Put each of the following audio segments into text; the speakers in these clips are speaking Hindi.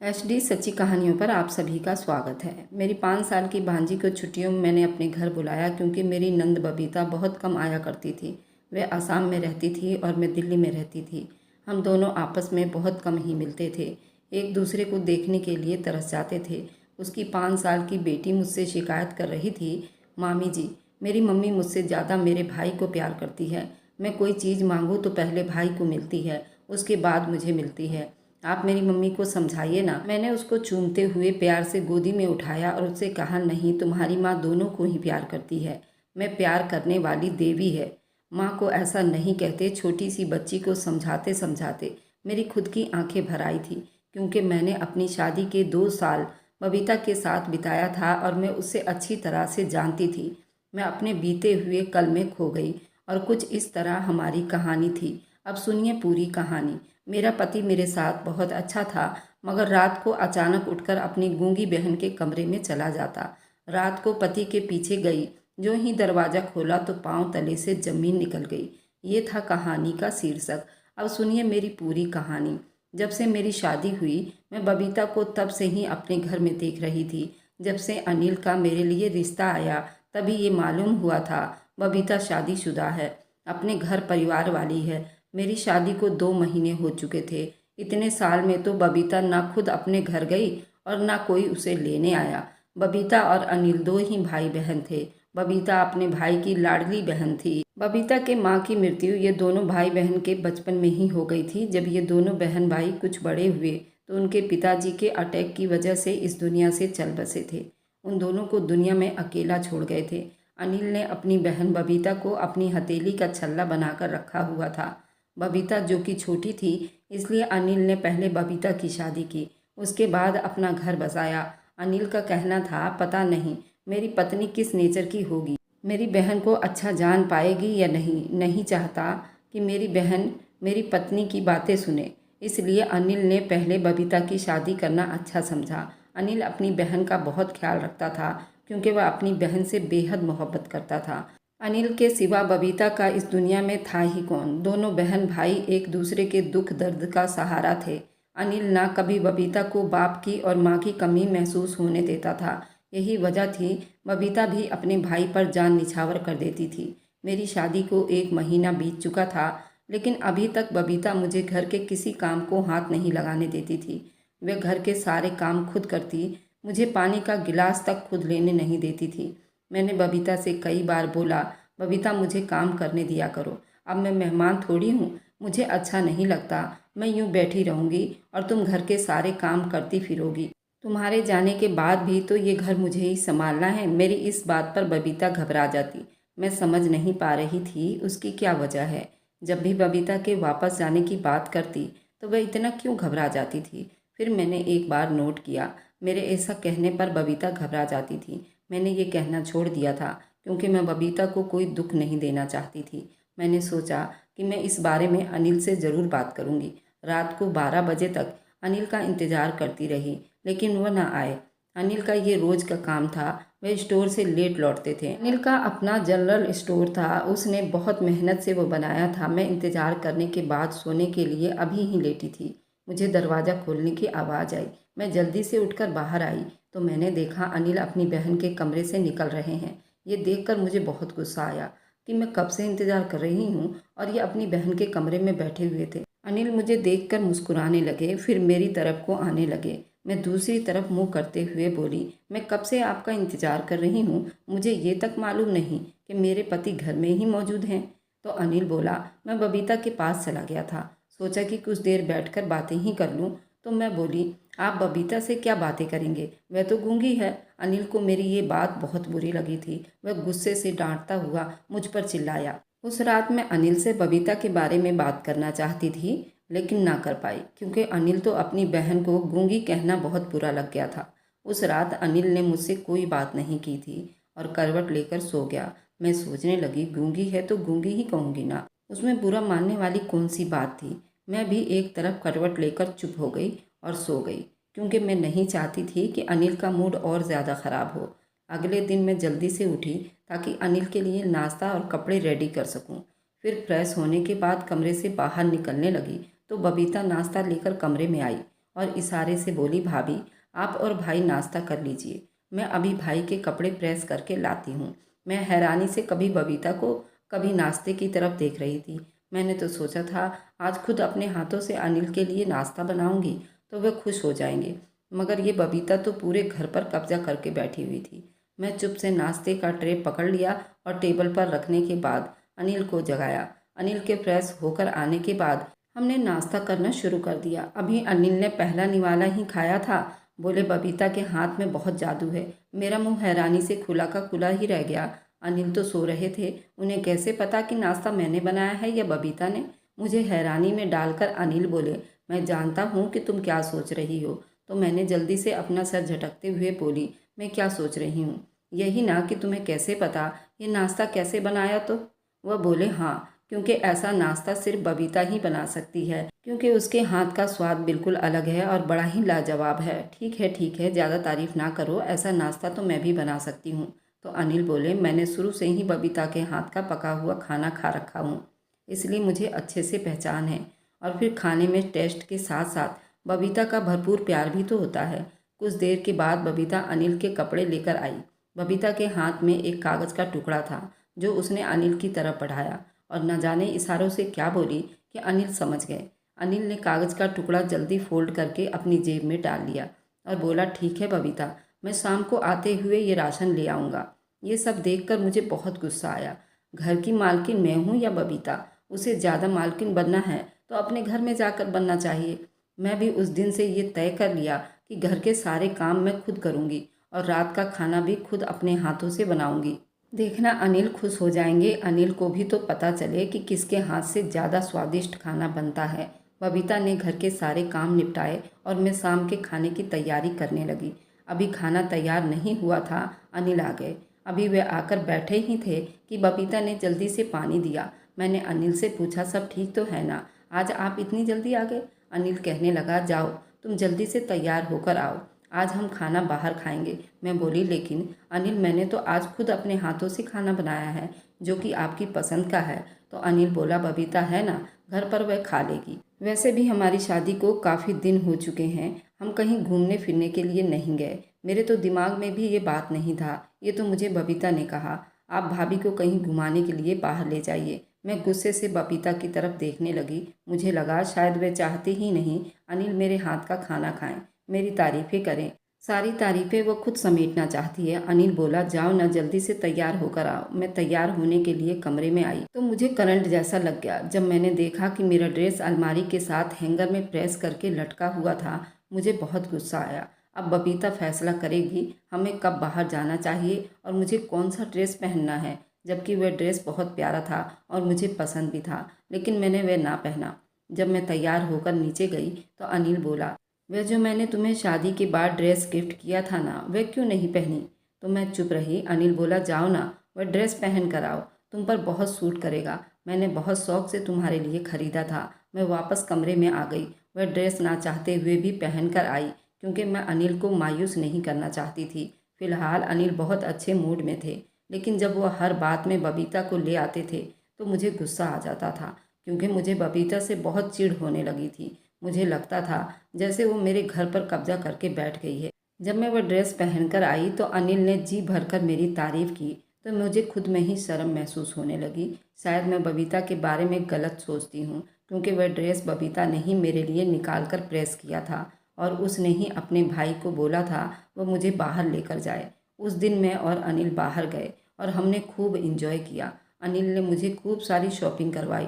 एचडी सच्ची कहानियों पर आप सभी का स्वागत है। मेरी 5 साल की भांजी को छुट्टियों में मैंने अपने घर बुलाया क्योंकि मेरी नंद बबीता बहुत कम आया करती थी। वह आसाम में रहती थी और मैं दिल्ली में रहती थी। हम दोनों आपस में बहुत कम ही मिलते थे, एक दूसरे को देखने के लिए तरस जाते थे। उसकी 5 साल की बेटी मुझसे शिकायत कर रही थी, मामी जी, मेरी मम्मी मुझसे ज़्यादा मेरे भाई को प्यार करती है। मैं कोई चीज़ मांगूँ तो पहले भाई को मिलती है, उसके बाद मुझे मिलती है। आप मेरी मम्मी को समझाइए ना। मैंने उसको चूमते हुए प्यार से गोदी में उठाया और उससे कहा, नहीं, तुम्हारी माँ दोनों को ही प्यार करती है। मैं प्यार करने वाली देवी है। माँ को ऐसा नहीं कहते। छोटी सी बच्ची को समझाते समझाते मेरी खुद की आंखें भर आई थी, क्योंकि मैंने अपनी शादी के 2 साल बबीता के साथ बिताया था और मैं उससे अच्छी तरह से जानती थी। मैं अपने बीते हुए कल में खो गई और कुछ इस तरह हमारी कहानी थी। अब सुनिए पूरी कहानी। मेरा पति मेरे साथ बहुत अच्छा था, मगर रात को अचानक उठकर अपनी गूंगी बहन के कमरे में चला जाता। रात को पति के पीछे गई, जो ही दरवाज़ा खोला तो पांव तले से जमीन निकल गई। ये था कहानी का शीर्षक। अब सुनिए मेरी पूरी कहानी। जब से मेरी शादी हुई, मैं बबीता को तब से ही अपने घर में देख रही थी। जब से अनिल का मेरे लिए रिश्ता आया, तभी ये मालूम हुआ था बबीता शादीशुदा है, अपने घर परिवार वाली है। मेरी शादी को 2 महीने हो चुके थे। इतने साल में तो बबीता ना खुद अपने घर गई और ना कोई उसे लेने आया। बबीता और अनिल 2 ही भाई बहन थे। बबीता अपने भाई की लाडली बहन थी। बबीता के माँ की मृत्यु ये दोनों भाई बहन के बचपन में ही हो गई थी। जब ये दोनों बहन भाई कुछ बड़े हुए तो उनके पिताजी के अटैक की वजह से इस दुनिया से चल बसे थे। उन दोनों को दुनिया में अकेला छोड़ गए थे। अनिल ने अपनी बहन बबीता को अपनी हथेली का छल्ला बनाकर रखा हुआ था। बबीता जो कि छोटी थी, इसलिए अनिल ने पहले बबीता की शादी की, उसके बाद अपना घर बसाया। अनिल का कहना था, पता नहीं मेरी पत्नी किस नेचर की होगी, मेरी बहन को अच्छा जान पाएगी या नहीं। नहीं चाहता कि मेरी बहन मेरी पत्नी की बातें सुने, इसलिए अनिल ने पहले बबीता की शादी करना अच्छा समझा। अनिल अपनी बहन का बहुत ख्याल रखता था, क्योंकि वह अपनी बहन से बेहद मोहब्बत करता था। अनिल के सिवा बबीता का इस दुनिया में था ही कौन। दोनों बहन भाई एक दूसरे के दुख दर्द का सहारा थे। अनिल ना कभी बबीता को बाप की और माँ की कमी महसूस होने देता था। यही वजह थी बबीता भी अपने भाई पर जान निछावर कर देती थी। मेरी शादी को 1 महीना बीत चुका था, लेकिन अभी तक बबीता मुझे घर के किसी काम को हाथ नहीं लगाने देती थी। वह घर के सारे काम खुद करती, मुझे पानी का गिलास तक खुद लेने नहीं देती थी। मैंने बबीता से कई बार बोला, बबीता मुझे काम करने दिया करो, अब मैं मेहमान थोड़ी हूँ, मुझे अच्छा नहीं लगता मैं यूँ बैठी रहूँगी और तुम घर के सारे काम करती फिरोगी। तुम्हारे जाने के बाद भी तो ये घर मुझे ही संभालना है। मेरी इस बात पर बबीता घबरा जाती। मैं समझ नहीं पा रही थी उसकी क्या वजह है। जब भी बबीता के वापस जाने की बात करती तो वह इतना क्यों घबरा जाती थी। फिर मैंने एक बार नोट किया, मेरे ऐसा कहने पर बबीता घबरा जाती थी। मैंने ये कहना छोड़ दिया था, क्योंकि मैं बबीता को कोई दुख नहीं देना चाहती थी। मैंने सोचा कि मैं इस बारे में अनिल से ज़रूर बात करूँगी। रात को 12 बजे तक अनिल का इंतज़ार करती रही, लेकिन वह न आए। अनिल का ये रोज़ का काम था, वह स्टोर से लेट लौटते थे। अनिल का अपना जनरल स्टोर था, उसने बहुत मेहनत से वो बनाया था। मैं इंतज़ार करने के बाद सोने के लिए अभी ही लेटी थी। मुझे दरवाज़ा खोलने की आवाज़ आई। मैं जल्दी से उठकर बाहर आई तो मैंने देखा अनिल अपनी बहन के कमरे से निकल रहे हैं। ये देखकर मुझे बहुत गुस्सा आया कि मैं कब से इंतज़ार कर रही हूँ और ये अपनी बहन के कमरे में बैठे हुए थे। अनिल मुझे देखकर मुस्कुराने लगे, फिर मेरी तरफ को आने लगे। मैं दूसरी तरफ मुंह करते हुए बोली, मैं कब से आपका इंतज़ार कर रही हूँ, मुझे ये तक मालूम नहीं कि मेरे पति घर में ही मौजूद हैं। तो अनिल बोला, मैं बबीता के पास चला गया था, सोचा कि कुछ देर बैठकर बातें ही कर लूँ। तो मैं बोली, आप बबीता से क्या बातें करेंगे, वह तो गूंगी है। अनिल को मेरी ये बात बहुत बुरी लगी थी। वह गुस्से से डांटता हुआ मुझ पर चिल्लाया। उस रात मैं अनिल से बबीता के बारे में बात करना चाहती थी, लेकिन ना कर पाई, क्योंकि अनिल तो अपनी बहन को गूंगी कहना बहुत बुरा लग गया था। उस रात अनिल ने मुझसे कोई बात नहीं की थी और करवट लेकर सो गया। मैं सोचने लगी, गूंगी है तो गूंगी ही कहूँगी ना, उसमें बुरा मानने वाली कौन सी बात थी। मैं भी एक तरफ करवट लेकर चुप हो गई और सो गई, क्योंकि मैं नहीं चाहती थी कि अनिल का मूड और ज़्यादा ख़राब हो। अगले दिन मैं जल्दी से उठी ताकि अनिल के लिए नाश्ता और कपड़े रेडी कर सकूं। फिर फ्रेश होने के बाद कमरे से बाहर निकलने लगी तो बबीता नाश्ता लेकर कमरे में आई और इशारे से बोली, भाभी आप और भाई नाश्ता कर लीजिए, मैं अभी भाई के कपड़े प्रेस करके लाती हूँ। मैं हैरानी से कभी बबीता को कभी नाश्ते की तरफ देख रही थी। मैंने तो सोचा था आज खुद अपने हाथों से अनिल के लिए नाश्ता बनाऊंगी तो वे खुश हो जाएंगे, मगर ये बबीता तो पूरे घर पर कब्जा करके बैठी हुई थी। मैं चुप से नाश्ते का ट्रे पकड़ लिया और टेबल पर रखने के बाद अनिल को जगाया। अनिल के फ्रेश होकर आने के बाद हमने नाश्ता करना शुरू कर दिया। अभी अनिल ने पहला निवाला ही खाया था। बोले, बबीता के हाथ में बहुत जादू है। मेरा मुंह हैरानी से खुला का खुला ही रह गया। अनिल तो सो रहे थे, उन्हें कैसे पता कि नाश्ता मैंने बनाया है या बबीता ने? मुझे हैरानी में डालकर अनिल बोले, मैं जानता हूँ कि तुम क्या सोच रही हो। तो मैंने जल्दी से अपना सर झटकते हुए बोली, मैं क्या सोच रही हूँ? यही ना कि तुम्हें कैसे पता ये नाश्ता कैसे बनाया? तो वह बोले, हाँ, क्योंकि ऐसा नाश्ता सिर्फ बबीता ही बना सकती है, क्योंकि उसके हाथ का स्वाद बिल्कुल अलग है और बड़ा ही लाजवाब है। ठीक है, ज़्यादा तारीफ ना करो, ऐसा नाश्ता तो मैं भी बना सकती हूँ। तो अनिल बोले, मैंने शुरू से ही बबीता के हाथ का पका हुआ खाना खा रखा हूँ, इसलिए मुझे अच्छे से पहचान है। और फिर खाने में टेस्ट के साथ साथ बबीता का भरपूर प्यार भी तो होता है। कुछ देर के बाद बबीता अनिल के कपड़े लेकर आई। बबीता के हाथ में एक कागज़ का टुकड़ा था जो उसने अनिल की तरफ बढ़ाया और न जाने इशारों से क्या बोली कि अनिल समझ गए। अनिल ने कागज़ का टुकड़ा जल्दी फोल्ड करके अपनी जेब में डाल लिया और बोला, ठीक है बबीता, मैं शाम को आते हुए ये राशन ले आऊँगा। ये सब देखकर मुझे बहुत गुस्सा आया। घर की मालकिन मैं हूँ या बबीता? उसे ज़्यादा मालकिन बनना है तो अपने घर में जाकर बनना चाहिए। मैं भी उस दिन से ये तय कर लिया कि घर के सारे काम मैं खुद करूँगी और रात का खाना भी खुद अपने हाथों से बनाऊँगी। देखना अनिल खुश हो जाएंगे। अनिल को भी तो पता चले कि किसके हाथ से ज़्यादा स्वादिष्ट खाना बनता है। बबीता ने घर के सारे काम निपटाए और मैं शाम के खाने की तैयारी करने लगी। अभी खाना तैयार नहीं हुआ था, अनिल आ गए। अभी वे आकर बैठे ही थे कि बबीता ने जल्दी से पानी दिया। मैंने अनिल से पूछा, सब ठीक तो है ना? आज आप इतनी जल्दी आ गए? अनिल कहने लगा, जाओ तुम जल्दी से तैयार होकर आओ, आज हम खाना बाहर खाएंगे। मैं बोली, लेकिन अनिल मैंने तो आज खुद अपने हाथों से खाना बनाया है जो कि आपकी पसंद का है। तो अनिल बोला, बबीता है ना घर पर, वह खा लेगी। वैसे भी हमारी शादी को काफ़ी दिन हो चुके हैं, हम कहीं घूमने फिरने के लिए नहीं गए। मेरे तो दिमाग में भी ये बात नहीं था, ये तो मुझे बबीता ने कहा। आप भाभी को कहीं घुमाने के लिए बाहर ले जाइए। मैं गुस्से से बबीता की तरफ देखने लगी। मुझे लगा शायद वे चाहते ही नहीं अनिल मेरे हाथ का खाना खाएं, मेरी तारीफ़ें करें। सारी तारीफ़ें वो खुद समेटना चाहती है। अनिल बोला, जाओ ना जल्दी से तैयार होकर आओ। मैं तैयार होने के लिए कमरे में आई तो मुझे करंट जैसा लग गया। जब मैंने देखा कि मेरा ड्रेस अलमारी के साथ हैंगर में प्रेस करके लटका हुआ था, मुझे बहुत गुस्सा आया। अब बबीता फैसला करेगी हमें कब बाहर जाना चाहिए और मुझे कौन सा ड्रेस पहनना है, जबकि वह ड्रेस बहुत प्यारा था और मुझे पसंद भी था, लेकिन मैंने वह ना पहना। जब मैं तैयार होकर नीचे गई तो अनिल बोला, वह जो मैंने तुम्हें शादी के बाद ड्रेस गिफ्ट किया था ना, वह क्यों नहीं पहनी? तो मैं चुप रही। अनिल बोला, जाओ ना वह ड्रेस पहन कर आओ, तुम पर बहुत सूट करेगा। मैंने बहुत शौक से तुम्हारे लिए खरीदा था। मैं वापस कमरे में आ गई। वह ड्रेस ना चाहते हुए भी पहन कर आई, क्योंकि मैं अनिल को मायूस नहीं करना चाहती थी। फिलहाल अनिल बहुत अच्छे मूड में थे, लेकिन जब वह हर बात में बबीता को ले आते थे तो मुझे गुस्सा आ जाता था, क्योंकि मुझे बबीता से बहुत चिढ़ होने लगी थी। मुझे लगता था जैसे वो मेरे घर पर कब्जा करके बैठ गई है। जब मैं वह ड्रेस पहनकर आई तो अनिल ने जी भरकर मेरी तारीफ़ की तो मुझे खुद में ही शर्म महसूस होने लगी। शायद मैं बबीता के बारे में गलत सोचती हूँ, क्योंकि वह ड्रेस बबीता ने ही मेरे लिए निकाल कर प्रेस किया था और उसने ही अपने भाई को बोला था वह मुझे बाहर लेकर जाए। उस दिन मैं और अनिल बाहर गए और हमने खूब इंजॉय किया। अनिल ने मुझे खूब सारी शॉपिंग करवाई,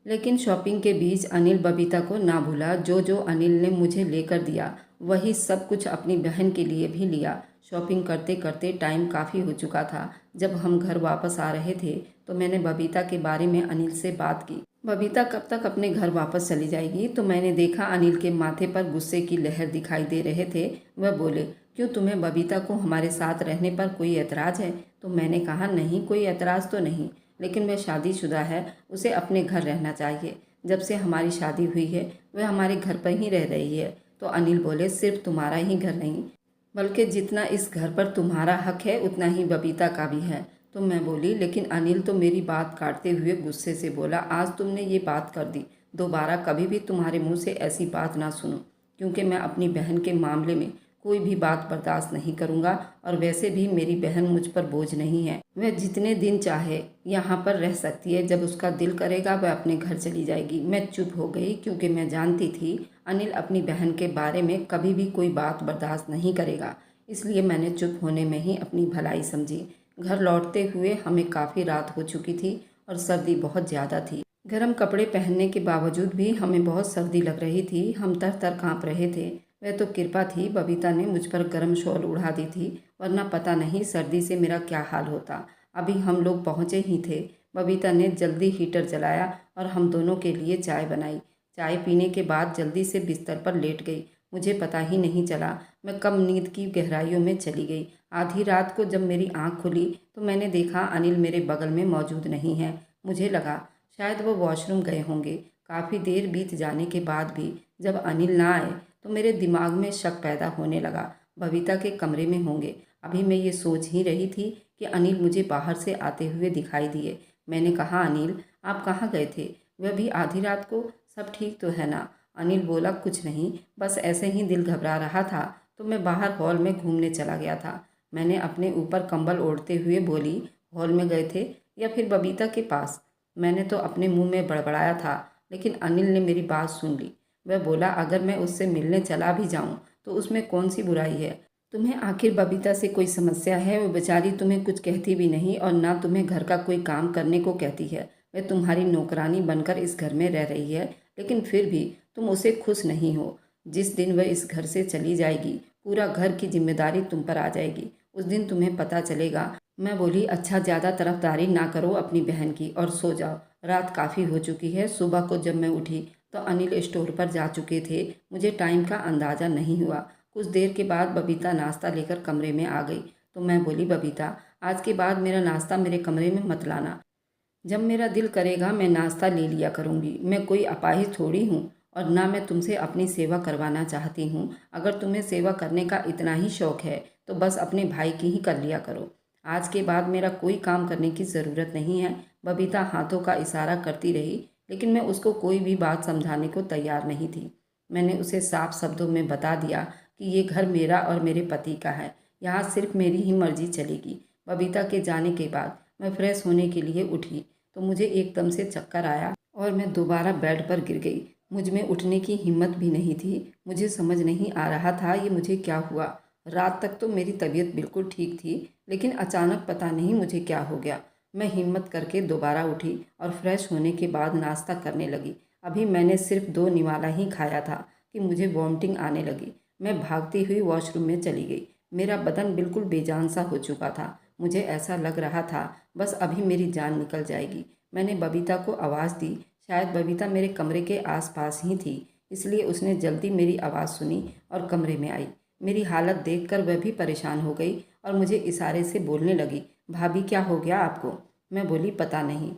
लेकिन शॉपिंग के बीच अनिल बबीता को ना भूला। जो जो अनिल ने मुझे लेकर दिया वही सब कुछ अपनी बहन के लिए भी लिया। शॉपिंग करते करते टाइम काफ़ी हो चुका था। जब हम घर वापस आ रहे थे तो मैंने बबीता के बारे में अनिल से बात की। बबीता कब तक अपने घर वापस चली जाएगी? तो मैंने देखा अनिल के माथे पर गुस्से की लहर दिखाई दे रहे थे। वह बोले, क्यों, तुम्हें बबीता को हमारे साथ रहने पर कोई एतराज़ है? तो मैंने कहा, नहीं, कोई एतराज़ तो नहीं, लेकिन वह शादीशुदा है, उसे अपने घर रहना चाहिए। जब से हमारी शादी हुई है वह हमारे घर पर ही रह रही है। तो अनिल बोले, सिर्फ तुम्हारा ही घर नहीं, बल्कि जितना इस घर पर तुम्हारा हक है उतना ही बबीता का भी है। तो मैं बोली, लेकिन अनिल तो मेरी बात काटते हुए गुस्से से बोला, आज तुमने ये बात कर दी, दोबारा कभी भी तुम्हारे मुंह से ऐसी बात ना सुनो। क्योंकि मैं अपनी बहन के मामले में कोई भी बात बर्दाश्त नहीं करूँगा और वैसे भी मेरी बहन मुझ पर बोझ नहीं है। वह जितने दिन चाहे यहाँ पर रह सकती है, जब उसका दिल करेगा वह अपने घर चली जाएगी। मैं चुप हो गई क्योंकि मैं जानती थी अनिल अपनी बहन के बारे में कभी भी कोई बात बर्दाश्त नहीं करेगा, इसलिए मैंने चुप होने में ही अपनी भलाई समझी। घर लौटते हुए हमें काफ़ी रात हो चुकी थी और सर्दी बहुत ज़्यादा थी। गर्म कपड़े पहनने के बावजूद भी हमें बहुत सर्दी लग रही थी। हम तर-तर काँप रहे थे। वह तो कृपा थी बबीता ने मुझ पर गर्म शॉल उड़ा दी थी, वरना पता नहीं सर्दी से मेरा क्या हाल होता। अभी हम लोग पहुँचे ही थे। बबीता ने जल्दी हीटर जलाया और हम दोनों के लिए चाय बनाई। चाय पीने के बाद जल्दी से बिस्तर पर लेट गई। मुझे पता ही नहीं चला मैं कब नींद की गहराइयों में चली गई। आधी रात को जब मेरी आँख खुली तो मैंने देखा अनिल मेरे बगल में मौजूद नहीं है। मुझे लगा शायद वो वॉशरूम गए होंगे। काफ़ी देर बीत जाने के बाद भी जब अनिल ना आए तो मेरे दिमाग में शक पैदा होने लगा, बबीता के कमरे में होंगे। अभी मैं ये सोच ही रही थी कि अनिल मुझे बाहर से आते हुए दिखाई दिए। मैंने कहा, अनिल आप कहाँ गए थे? वह भी आधी रात को? सब ठीक तो है ना? अनिल बोला, कुछ नहीं, बस ऐसे ही दिल घबरा रहा था तो मैं बाहर हॉल में घूमने चला गया था। मैंने अपने ऊपर कंबल ओढ़ते हुए बोली, हॉल में गए थे या फिर बबीता के पास? मैंने तो अपने मुंह में बड़बड़ाया था, लेकिन अनिल ने मेरी बात सुन ली। वह बोला, अगर मैं उससे मिलने चला भी जाऊं तो उसमें कौन सी बुराई है? तुम्हें आखिर बबीता से कोई समस्या है? वो बेचारी तुम्हें कुछ कहती भी नहीं और ना तुम्हें घर का कोई काम करने को कहती है। वह तुम्हारी नौकरानी बनकर इस घर में रह रही है, लेकिन फिर भी तुम उसे खुश नहीं हो। जिस दिन वह इस घर से चली जाएगी पूरा घर की जिम्मेदारी तुम पर आ जाएगी। उस दिन तुम्हें पता चलेगा। मैं बोली, अच्छा ज़्यादा तरफदारी ना करो अपनी बहन की और सो जाओ। रात काफ़ी हो चुकी है। सुबह को जब मैं उठी तो अनिल स्टोर पर जा चुके थे। मुझे टाइम का अंदाज़ा नहीं हुआ। कुछ देर के बाद बबीता नाश्ता लेकर कमरे में आ गई तो मैं बोली, बबीता आज के बाद मेरा नाश्ता मेरे कमरे में मत लाना। जब मेरा दिल करेगा मैं नाश्ता ले लिया करूँगी। मैं कोई अपाहिज थोड़ी हूँ और ना मैं तुमसे अपनी सेवा करवाना चाहती हूँ। अगर तुम्हें सेवा करने का इतना ही शौक़ है तो बस अपने भाई की ही कर लिया करो। आज के बाद मेरा कोई काम करने की ज़रूरत नहीं है। बबीता हाथों का इशारा करती रही, लेकिन मैं उसको कोई भी बात समझाने को तैयार नहीं थी। मैंने उसे साफ शब्दों में बता दिया कि ये घर मेरा और मेरे पति का है। यहाँ सिर्फ मेरी ही मर्जी चलेगी। बबीता के जाने के बाद मैं फ्रेश होने के लिए उठी तो मुझे एकदम से चक्कर आया और मैं दोबारा बेड पर गिर गई। मुझ में उठने की हिम्मत भी नहीं थी। मुझे समझ नहीं आ रहा था ये मुझे क्या हुआ। रात तक तो मेरी तबीयत बिल्कुल ठीक थी, लेकिन अचानक पता नहीं मुझे क्या हो गया। मैं हिम्मत करके दोबारा उठी और फ्रेश होने के बाद नाश्ता करने लगी। अभी मैंने सिर्फ 2 निवाला ही खाया था कि मुझे वॉमिटिंग आने लगी। मैं भागती हुई वॉशरूम में चली गई। मेरा बदन बिल्कुल बेजान सा हो चुका था। मुझे ऐसा लग रहा था बस अभी मेरी जान निकल जाएगी। मैंने बबीता को आवाज़ दी। शायद बबीता मेरे कमरे के आसपास ही थी, इसलिए उसने जल्दी मेरी आवाज़ सुनी और कमरे में आई। मेरी हालत देखकर वह भी परेशान हो गई और मुझे इशारे से बोलने लगी, भाभी क्या हो गया आपको? मैं बोली, पता नहीं,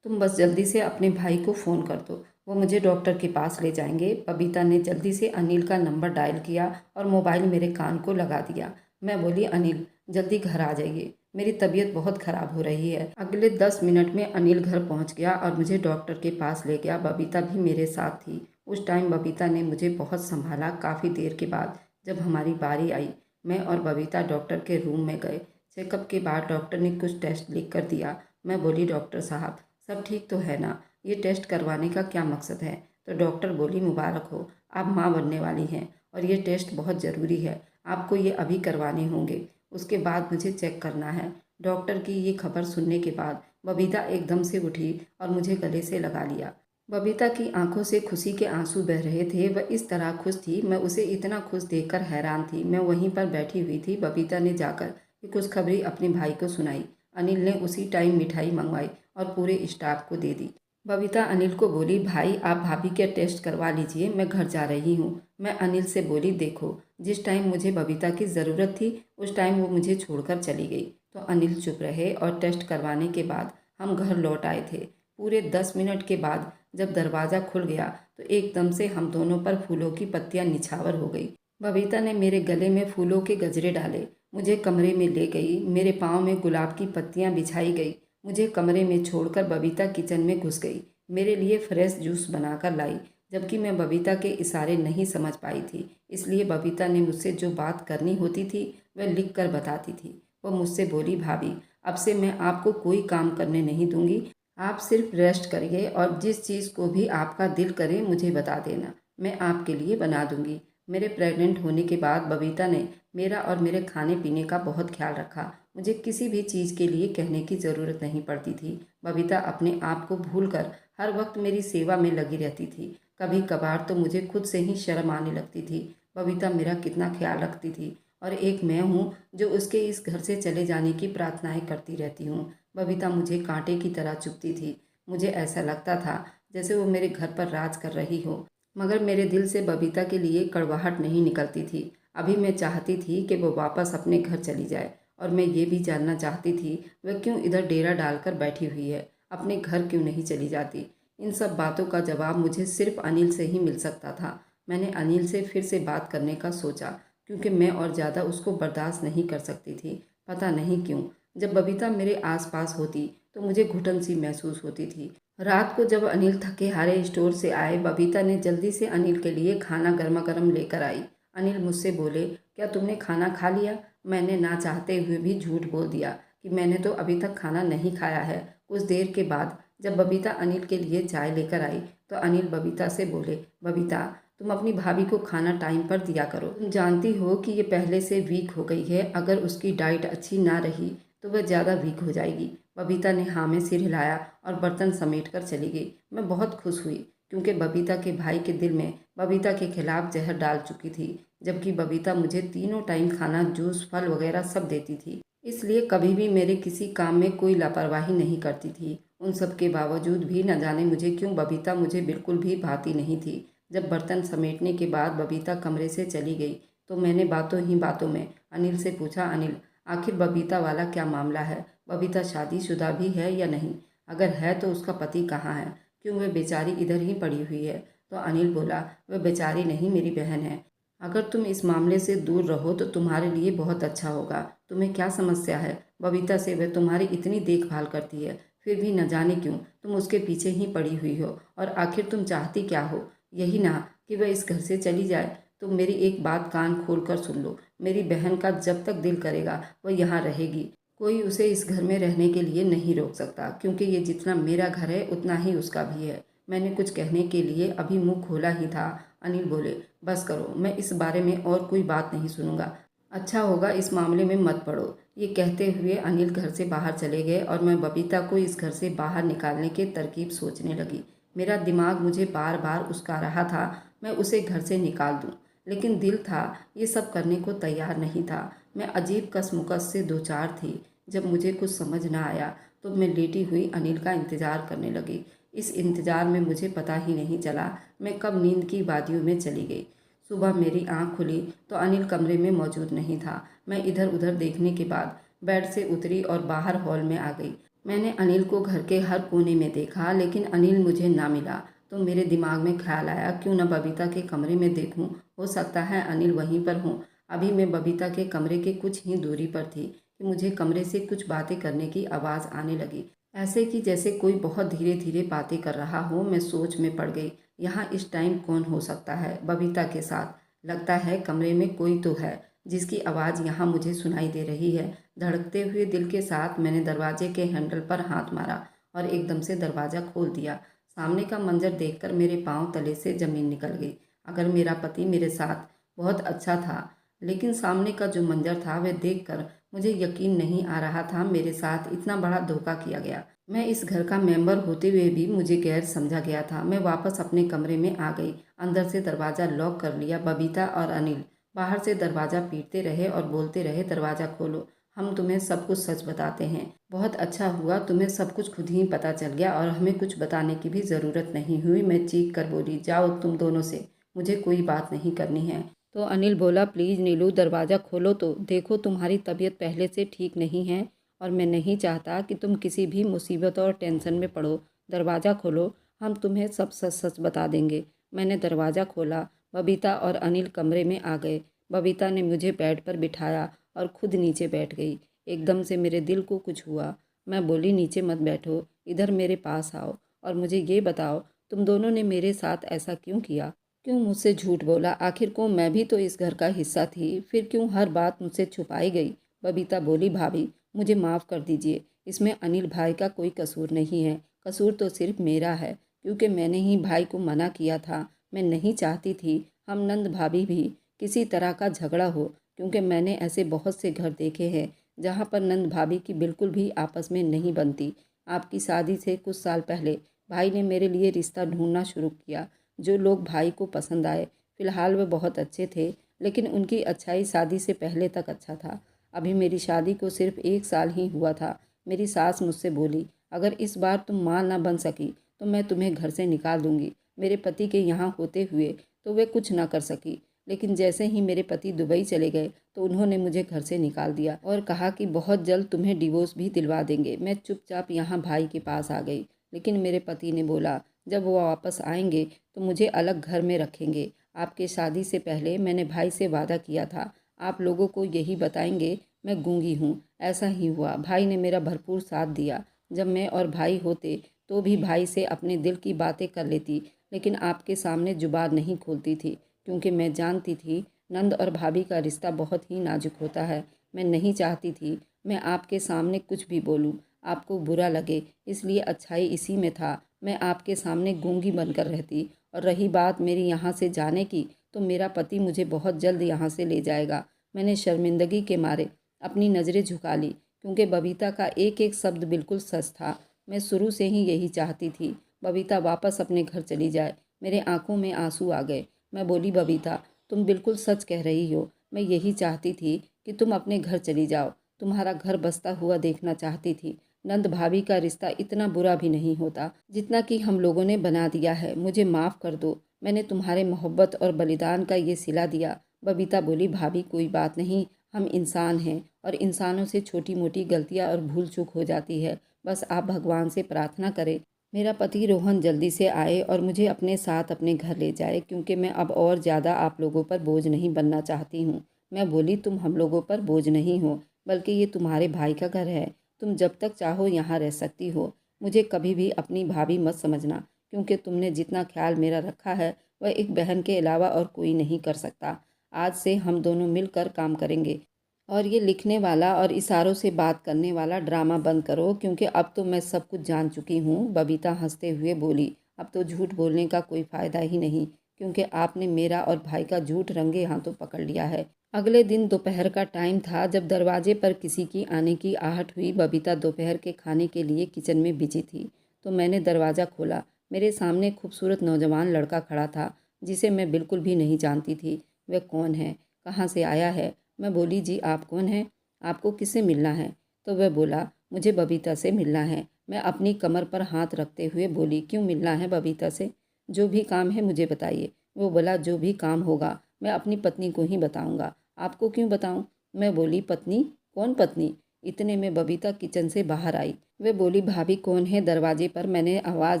तुम बस जल्दी से अपने भाई को फ़ोन कर दो, वो मुझे डॉक्टर के पास ले जाएंगे। बबीता ने जल्दी से अनिल का नंबर डायल किया और मोबाइल मेरे कान को लगा दिया। मैं बोली, अनिल जल्दी घर आ जाइए, मेरी तबीयत बहुत ख़राब हो रही है। अगले 10 मिनट में अनिल घर पहुंच गया और मुझे डॉक्टर के पास ले गया। बबीता भी मेरे साथ थी। उस टाइम बबीता ने मुझे बहुत संभाला। काफ़ी देर के बाद जब हमारी बारी आई, मैं और बबीता डॉक्टर के रूम में गए। चेकअप के बाद डॉक्टर ने कुछ टेस्ट लिख कर दिया। मैं बोली, डॉक्टर साहब सब ठीक तो है ना? ये टेस्ट करवाने का क्या मकसद है? तो डॉक्टर बोली, मुबारक हो, आप माँ बनने वाली हैं और ये टेस्ट बहुत ज़रूरी है, आपको ये अभी करवाने होंगे, उसके बाद मुझे चेक करना है। डॉक्टर की ये खबर सुनने के बाद बबीता एकदम से उठी और मुझे गले से लगा लिया। बबीता की आंखों से खुशी के आंसू बह रहे थे। वह इस तरह खुश थी, मैं उसे इतना खुश देखकर हैरान थी। मैं वहीं पर बैठी हुई थी। बबीता ने जाकर ये खुशखबरी अपने भाई को सुनाई। अनिल ने उसी टाइम मिठाई मंगवाई और पूरे स्टाफ को दे दी। बबीता अनिल को बोली, भाई आप भाभी के टेस्ट करवा लीजिए, मैं घर जा रही हूँ। मैं अनिल से बोली, देखो जिस टाइम मुझे बबीता की ज़रूरत थी उस टाइम वो मुझे छोड़कर चली गई। तो अनिल चुप रहे और टेस्ट करवाने के बाद हम घर लौट आए थे। पूरे 10 मिनट के बाद जब दरवाज़ा खुल गया तो एकदम से हम दोनों पर फूलों की पत्तियां निछावर हो गई। बबीता ने मेरे गले में फूलों के गजरे डाले, मुझे कमरे में ले गई। मेरे पाँव में गुलाब की पत्तियां बिछाई गई। मुझे कमरे में छोड़कर बबीता किचन में घुस गई। मेरे लिए फ्रेश जूस बनाकर लाई। जबकि मैं बबीता के इशारे नहीं समझ पाई थी। इसलिए बबीता ने मुझसे जो बात करनी होती थी वह लिख कर बताती थी। वह मुझसे बोली, भाभी अब से मैं आपको कोई काम करने नहीं दूंगी, आप सिर्फ रेस्ट करिए और जिस चीज़ को भी आपका दिल करे मुझे बता देना, मैं आपके लिए बना दूंगी। मेरे प्रेग्नेंट होने के बाद बबीता ने मेरा और मेरे खाने पीने का बहुत ख्याल रखा। मुझे किसी भी चीज़ के लिए कहने की ज़रूरत नहीं पड़ती थी। बबीता अपने आप को भूलकर हर वक्त मेरी सेवा में लगी रहती थी। कभी कभार तो मुझे खुद से ही शर्म आने लगती थी। बबीता मेरा कितना ख्याल रखती थी और एक मैं हूँ जो उसके इस घर से चले जाने की प्रार्थनाएं करती रहती हूँ। बबीता मुझे कांटे की तरह चुभती थी। मुझे ऐसा लगता था जैसे वो मेरे घर पर राज कर रही हो, मगर मेरे दिल से बबीता के लिए कड़वाहट नहीं निकलती थी। अभी मैं चाहती थी कि वो वापस अपने घर चली जाए और मैं ये भी जानना चाहती थी वह क्यों इधर डेरा डालकर बैठी हुई है, अपने घर क्यों नहीं चली जाती। इन सब बातों का जवाब मुझे सिर्फ अनिल से ही मिल सकता था। मैंने अनिल से फिर से बात करने का सोचा क्योंकि मैं और ज़्यादा उसको बर्दाश्त नहीं कर सकती थी। पता नहीं क्यों जब बबीता मेरे आसपास होती तो मुझे घुटन सी महसूस होती थी। रात को जब अनिल थके हारे स्टोर से आए, बबीता ने जल्दी से अनिल के लिए खाना गर्मा गर्म लेकर आई। अनिल मुझसे बोले, क्या तुमने खाना खा लिया? मैंने ना चाहते हुए भी झूठ बोल दिया कि मैंने तो अभी तक खाना नहीं खाया है। कुछ देर के बाद जब बबीता अनिल के लिए चाय लेकर आई तो अनिल बबीता से बोले, बबीता तुम अपनी भाभी को खाना टाइम पर दिया करो। तुम जानती हो कि ये पहले से वीक हो गई है, अगर उसकी डाइट अच्छी ना रही तो वह ज़्यादा वीक हो जाएगी। बबीता ने हाँ में सिर हिलाया और बर्तन समेट कर चली गई। मैं बहुत खुश हुई क्योंकि बबीता के भाई के दिल में बबीता के खिलाफ जहर डाल चुकी थी, जबकि बबीता मुझे तीनों टाइम खाना, जूस, फल वगैरह सब देती थी। इसलिए कभी भी मेरे किसी काम में कोई लापरवाही नहीं करती थी। उन सब के बावजूद भी न जाने मुझे क्यों बबीता मुझे बिल्कुल भी भाती नहीं थी। जब बर्तन समेटने के बाद बबीता कमरे से चली गई तो मैंने बातों ही बातों में अनिल से पूछा, अनिल आखिर बबीता वाला क्या मामला है? बबीता शादीशुदा भी है या नहीं? अगर है तो उसका पति कहाँ है? क्यों वह बेचारी इधर ही पड़ी हुई है? तो अनिल बोला, वह बेचारी नहीं, मेरी बहन है। अगर तुम इस मामले से दूर रहो तो तुम्हारे लिए बहुत अच्छा होगा। तुम्हें क्या समस्या है? बबीता से वह तुम्हारी इतनी देखभाल करती है, फिर भी न जाने क्यों तुम उसके पीछे ही पड़ी हुई हो। और आखिर तुम चाहती क्या हो? यही ना कि वह इस घर से चली जाए? तो मेरी एक बात कान खोल कर सुन लो, मेरी बहन का जब तक दिल करेगा वह यहाँ रहेगी। कोई उसे इस घर में रहने के लिए नहीं रोक सकता, क्योंकि ये जितना मेरा घर है उतना ही उसका भी है। मैंने कुछ कहने के लिए अभी मुंह खोला ही था, अनिल बोले, बस करो, मैं इस बारे में और कोई बात नहीं सुनूंगा। अच्छा होगा इस मामले में मत पड़ो। ये कहते हुए अनिल घर से बाहर चले गए और मैं बबीता को इस घर से बाहर निकालने की तरकीब सोचने लगी। मेरा दिमाग मुझे बार बार उस्का रहा था मैं उसे घर से निकाल दूं, लेकिन दिल था ये सब करने को तैयार नहीं था। मैं अजीब कसमुकस से दो चार थी। जब मुझे कुछ समझ ना आया तो मैं लेटी हुई अनिल का इंतज़ार करने लगी। इस इंतज़ार में मुझे पता ही नहीं चला मैं कब नींद की वादियों में चली गई। सुबह मेरी आंख खुली तो अनिल कमरे में मौजूद नहीं था। मैं इधर उधर देखने के बाद बेड से उतरी और बाहर हॉल में आ गई। मैंने अनिल को घर के हर कोने में देखा, लेकिन अनिल मुझे ना मिला। तो मेरे दिमाग में ख्याल आया, क्यों न बबीता के कमरे में देखूं, हो सकता है अनिल वहीं पर हों। अभी मैं बबीता के कमरे के कुछ ही दूरी पर थी कि मुझे कमरे से कुछ बातें करने की आवाज़ आने लगी, ऐसे कि जैसे कोई बहुत धीरे धीरे बातें कर रहा हो। मैं सोच में पड़ गई, यहाँ इस टाइम कौन हो सकता है? बबीता के साथ। लगता है कमरे में कोई तो है जिसकी आवाज़ यहाँ मुझे सुनाई दे रही है। धड़कते हुए दिल के साथ मैंने दरवाजे के हैंडल पर हाथ मारा और एकदम से दरवाज़ा खोल दिया। सामने का मंजर देखकर मेरे पांव तले से ज़मीन निकल गई। अगर मेरा पति मेरे साथ बहुत अच्छा था, लेकिन सामने का जो मंजर था वह देखकर मुझे यकीन नहीं आ रहा था मेरे साथ इतना बड़ा धोखा किया गया। मैं इस घर का मेंबर होते हुए भी मुझे गैर समझा गया था। मैं वापस अपने कमरे में आ गई, अंदर से दरवाज़ा लॉक कर लिया। बबीता और अनिल बाहर से दरवाज़ा पीटते रहे और बोलते रहे, दरवाज़ा खोलो, हम तुम्हें सब कुछ सच बताते हैं। बहुत अच्छा हुआ तुम्हें सब कुछ खुद ही पता चल गया और हमें कुछ बताने की भी ज़रूरत नहीं हुई। मैं चीख कर बोली, जाओ तुम दोनों से, मुझे कोई बात नहीं करनी है। तो अनिल बोला, प्लीज़ नीलू, दरवाज़ा खोलो तो। देखो तुम्हारी तबीयत पहले से ठीक नहीं है और मैं नहीं चाहता कि तुम किसी भी मुसीबत और टेंशन में पड़ो। दरवाज़ा खोलो, हम तुम्हें सब सच सच बता देंगे। मैंने दरवाज़ा खोला। बबीता और अनिल कमरे में आ गए। बबीता ने मुझे बेड पर बिठाया और खुद नीचे बैठ गई। एकदम से मेरे दिल को कुछ हुआ। मैं बोली, नीचे मत बैठो, इधर मेरे पास आओ और मुझे ये बताओ तुम दोनों ने मेरे साथ ऐसा क्यों किया? क्यों मुझसे झूठ बोला? आखिर को मैं भी तो इस घर का हिस्सा थी, फिर क्यों हर बात मुझसे छुपाई गई? बबीता बोली, भाभी मुझे माफ़ कर दीजिए, इसमें अनिल भाई का कोई कसूर नहीं है। कसूर तो सिर्फ मेरा है, क्योंकि मैंने ही भाई को मना किया था। मैं नहीं चाहती थी हम नंद भाभी भी किसी तरह का झगड़ा हो, क्योंकि मैंने ऐसे बहुत से घर देखे हैं जहाँ पर नंद भाभी की बिल्कुल भी आपस में नहीं बनती। आपकी शादी से कुछ साल पहले भाई ने मेरे लिए रिश्ता ढूंढना शुरू किया, जो लोग भाई को पसंद आए। फिलहाल वे बहुत अच्छे थे, लेकिन उनकी अच्छाई शादी से पहले तक अच्छा था। अभी मेरी शादी को सिर्फ 1 साल ही हुआ था। मेरी सास मुझसे बोली, अगर इस बार तुम माँ ना बन सकी तो मैं तुम्हें घर से निकाल दूंगी। मेरे पति के यहाँ होते हुए तो वे कुछ ना कर सकी, लेकिन जैसे ही मेरे पति दुबई चले गए तो उन्होंने मुझे घर से निकाल दिया और कहा कि बहुत जल्द तुम्हें डिवोर्स भी दिलवा देंगे। मैं चुपचाप यहाँ भाई के पास आ गई, लेकिन मेरे पति ने बोला जब वो वापस आएंगे तो मुझे अलग घर में रखेंगे। आपके शादी से पहले मैंने भाई से वादा किया था आप लोगों को यही बताएंगे मैं गूंगी हूँ। ऐसा ही हुआ। भाई ने मेरा भरपूर साथ दिया। जब मैं और भाई होते तो भी भाई से अपने दिल की बातें कर लेती, लेकिन आपके सामने जुबान नहीं खोलती थी, क्योंकि मैं जानती थी नंद और भाभी का रिश्ता बहुत ही नाजुक होता है। मैं नहीं चाहती थी मैं आपके सामने कुछ भी बोलूं, आपको बुरा लगे, इसलिए अच्छाई इसी में था। मैं आपके सामने गूंगी बनकर रहती। और रही बात मेरी यहाँ से जाने की, तो मेरा पति मुझे बहुत जल्द यहाँ से ले जाएगा। मैंने शर्मिंदगी के मारे अपनी नज़रें झुका ली, क्योंकि बबीता का एक एक शब्द बिल्कुल सच था। मैं शुरू से ही यही चाहती थी बबीता वापस अपने घर चली जाए। मेरे आंखों में आंसू आ गए। मैं बोली, बबीता तुम बिल्कुल सच कह रही हो। मैं यही चाहती थी कि तुम अपने घर चली जाओ। तुम्हारा घर बसता हुआ देखना चाहती थी। नंद भाभी का रिश्ता इतना बुरा भी नहीं होता जितना कि हम लोगों ने बना दिया है। मुझे माफ़ कर दो, मैंने तुम्हारे मोहब्बत और बलिदान का ये सिला दिया। बबीता बोली, भाभी कोई बात नहीं, हम इंसान हैं और इंसानों से छोटी मोटी गलतियाँ और भूल चूक हो जाती है। बस आप भगवान से प्रार्थना करें मेरा पति रोहन जल्दी से आए और मुझे अपने साथ अपने घर ले जाए, क्योंकि मैं अब और ज़्यादा आप लोगों पर बोझ नहीं बनना चाहती हूँ। मैं बोली, तुम हम लोगों पर बोझ नहीं हो, बल्कि ये तुम्हारे भाई का घर है। तुम जब तक चाहो यहाँ रह सकती हो। मुझे कभी भी अपनी भाभी मत समझना, क्योंकि तुमने जितना ख्याल मेरा रखा है वह एक बहन के अलावा और कोई नहीं कर सकता। आज से हम दोनों मिलकर काम करेंगे और ये लिखने वाला और इशारों से बात करने वाला ड्रामा बंद करो, क्योंकि अब तो मैं सब कुछ जान चुकी हूँ। बबीता हंसते हुए बोली, अब तो झूठ बोलने का कोई फ़ायदा ही नहीं, क्योंकि आपने मेरा और भाई का झूठ रंगे हाथों पकड़ लिया है। अगले दिन दोपहर का टाइम था। जब दरवाजे पर किसी की आने की आहट हुई। बबीता दोपहर के खाने के लिए किचन में बिजी थी, तो मैंने दरवाज़ा खोला। मेरे सामने खूबसूरत नौजवान लड़का खड़ा था, जिसे मैं बिल्कुल भी नहीं जानती थी। वह कौन है, कहाँ से आया है? मैं बोली, जी आप कौन हैं? आपको किससे मिलना है? तो वह बोला, मुझे बबीता से मिलना है। मैं अपनी कमर पर हाथ रखते हुए बोली, क्यों मिलना है बबीता से? जो भी काम है मुझे बताइए। वो बोला, जो भी काम होगा मैं अपनी पत्नी को ही बताऊंगा। आपको क्यों बताऊं? मैं बोली, पत्नी? कौन पत्नी? इतने में बबीता किचन से बाहर आई। वे बोली, भाभी कौन है दरवाजे पर? मैंने आवाज़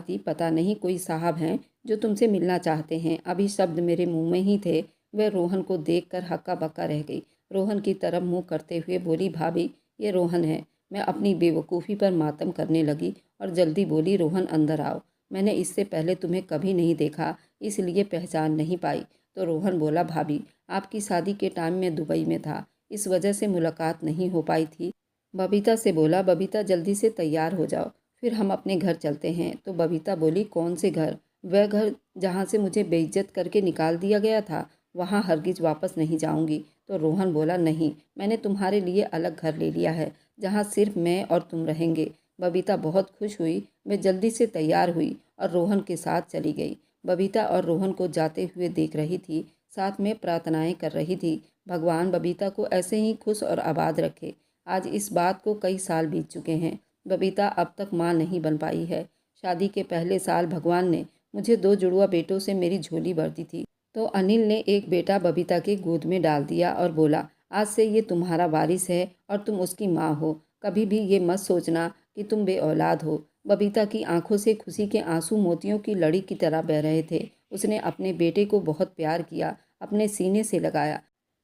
दी, पता नहीं, कोई साहब हैं जो तुमसे मिलना चाहते हैं। अभी शब्द मेरे मुंह में ही थे, वह रोहन को देखकर हक्का बक्का रह गई। रोहन की तरफ मुंह करते हुए बोली, भाभी ये रोहन है। मैं अपनी बेवकूफ़ी पर मातम करने लगी और जल्दी बोली, रोहन अंदर आओ। मैंने इससे पहले तुम्हें कभी नहीं देखा, इसलिए पहचान नहीं पाई। तो रोहन बोला, भाभी आपकी शादी के टाइम में दुबई में था, इस वजह से मुलाकात नहीं हो पाई थी। बबीता से बोला, बबीता जल्दी से तैयार हो जाओ, फिर हम अपने घर चलते हैं। तो बबीता बोली, कौन से घर? वह घर जहाँ से मुझे बेइज्जत करके निकाल दिया गया था, वहाँ हरगिज वापस नहीं जाऊँगी। तो रोहन बोला, नहीं, मैंने तुम्हारे लिए अलग घर ले लिया है, जहाँ सिर्फ मैं और तुम रहेंगे। बबीता बहुत खुश हुई। वे जल्दी से तैयार हुई और रोहन के साथ चली गई। बबीता और रोहन को जाते हुए देख रही थी, साथ में प्रार्थनाएं कर रही थी, भगवान बबीता को ऐसे ही खुश और आबाद रखे। आज इस बात को कई साल बीत चुके हैं। बबीता अब तक माँ नहीं बन पाई है। शादी के पहले साल भगवान ने मुझे 2 जुड़वा बेटों से मेरी झोली भर दी थी, तो अनिल ने एक बेटा बबीता की गोद में डाल दिया और बोला, आज से ये तुम्हारा वारिस है और तुम उसकी माँ हो। कभी भी ये मत सोचना कि तुम बे औलाद हो। बबीता की आंखों से खुशी के आंसू मोतियों की लड़ी की तरह बह रहे थे। उसने अपने बेटे को बहुत प्यार किया, अपने सीने से लगाया।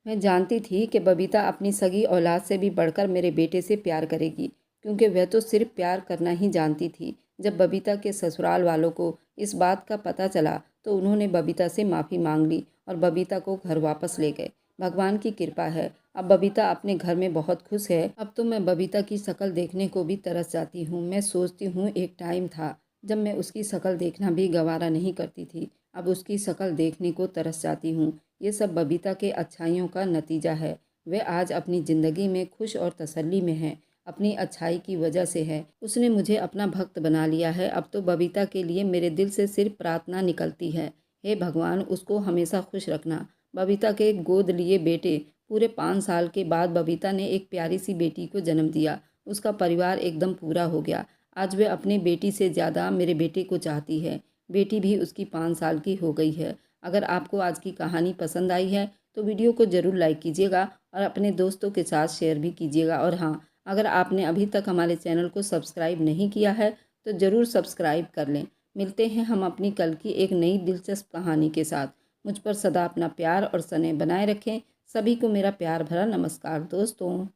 मैं जानती थी कि बबीता अपनी सगी औलाद से भी बढ़कर मेरे बेटे से प्यार करेगी। क्योंकि वह तो सिर्फ प्यार करना ही जानती थी। जब बबीता के ससुराल वालों को इस बात का पता चला तो उन्होंने बबीता से माफ़ी मांग ली और बबीता को घर वापस ले गए। भगवान की कृपा है, अब बबीता अपने घर में बहुत खुश है। अब तो मैं बबीता की शक्ल देखने को भी तरस जाती हूँ। मैं सोचती हूँ एक टाइम था जब मैं उसकी शक्ल देखना भी गवारा नहीं करती थी, अब उसकी शक्ल देखने को तरस जाती हूँ। ये सब बबीता के अच्छाइयों का नतीजा है। वह आज अपनी ज़िंदगी में खुश और तसल्ली में है, अपनी अच्छाई की वजह से है। उसने मुझे अपना भक्त बना लिया है। अब तो बबीता के लिए मेरे दिल से सिर्फ प्रार्थना निकलती है, हे भगवान उसको हमेशा खुश रखना। बबीता के गोद लिए बेटे पूरे 5 साल के बाद बबीता ने एक प्यारी सी बेटी को जन्म दिया। उसका परिवार एकदम पूरा हो गया। आज वह अपनी बेटी से ज़्यादा मेरे बेटे को चाहती है। बेटी भी उसकी 5 साल की हो गई है। अगर आपको आज की कहानी पसंद आई है तो वीडियो को ज़रूर लाइक कीजिएगा और अपने दोस्तों के साथ शेयर भी कीजिएगा। और हाँ, अगर आपने अभी तक हमारे चैनल को सब्सक्राइब नहीं किया है तो ज़रूर सब्सक्राइब कर लें। मिलते हैं हम अपनी कल की एक नई दिलचस्प कहानी के साथ। मुझ पर सदा अपना प्यार और स्नेह बनाए रखें। सभी को मेरा प्यार भरा नमस्कार दोस्तों।